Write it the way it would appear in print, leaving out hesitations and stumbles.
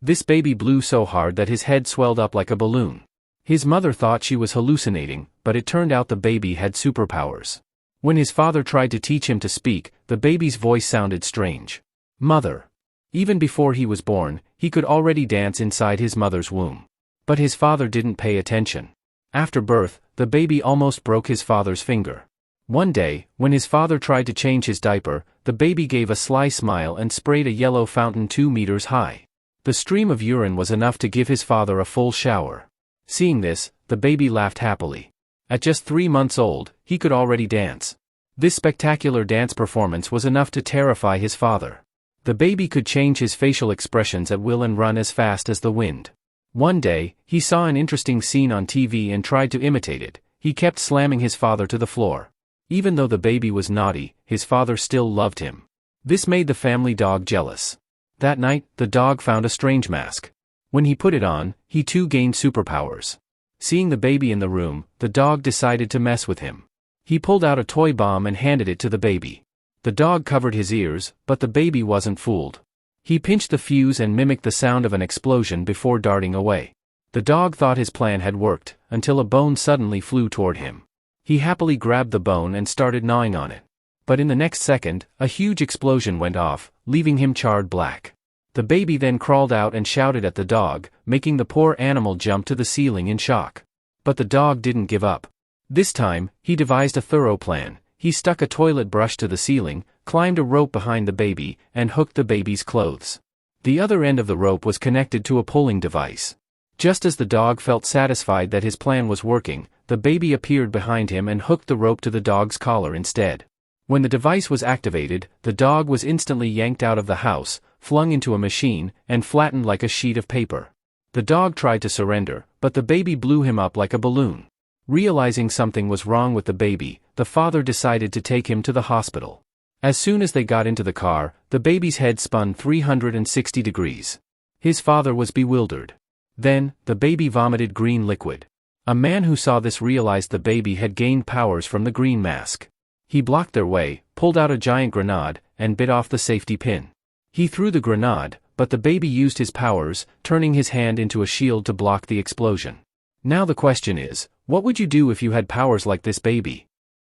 This baby blew so hard that his head swelled up like a balloon. His mother thought she was hallucinating, but it turned out the baby had superpowers. When his father tried to teach him to speak, the baby's voice sounded strange. Mother. Even before he was born, he could already dance inside his mother's womb. But his father didn't pay attention. After birth, the baby almost broke his father's finger. One day, when his father tried to change his diaper, the baby gave a sly smile and sprayed a yellow fountain 2 meters high. The stream of urine was enough to give his father a full shower. Seeing this, the baby laughed happily. At just 3 months old, he could already dance. This spectacular dance performance was enough to terrify his father. The baby could change his facial expressions at will and run as fast as the wind. One day, he saw an interesting scene on TV and tried to imitate it. He kept slamming his father to the floor. Even though the baby was naughty, his father still loved him. This made the family dog jealous. That night, the dog found a strange mask. When he put it on, he too gained superpowers. Seeing the baby in the room, the dog decided to mess with him. He pulled out a toy bomb and handed it to the baby. The dog covered his ears, but the baby wasn't fooled. He pinched the fuse and mimicked the sound of an explosion before darting away. The dog thought his plan had worked, until a bone suddenly flew toward him. He happily grabbed the bone and started gnawing on it. But in the next second, a huge explosion went off, leaving him charred black. The baby then crawled out and shouted at the dog, making the poor animal jump to the ceiling in shock. But the dog didn't give up. This time, he devised a thorough plan. He stuck a toilet brush to the ceiling, climbed a rope behind the baby, and hooked the baby's clothes. The other end of the rope was connected to a pulling device. Just as the dog felt satisfied that his plan was working, the baby appeared behind him and hooked the rope to the dog's collar instead. When the device was activated, the dog was instantly yanked out of the house, flung into a machine, and flattened like a sheet of paper. The dog tried to surrender, but the baby blew him up like a balloon. Realizing something was wrong with the baby, the father decided to take him to the hospital. As soon as they got into the car, the baby's head spun 360 degrees. His father was bewildered. Then, the baby vomited green liquid. A man who saw this realized the baby had gained powers from the green mask. He blocked their way, pulled out a giant grenade, and bit off the safety pin. He threw the grenade, but the baby used his powers, turning his hand into a shield to block the explosion. Now the question is, what would you do if you had powers like this baby?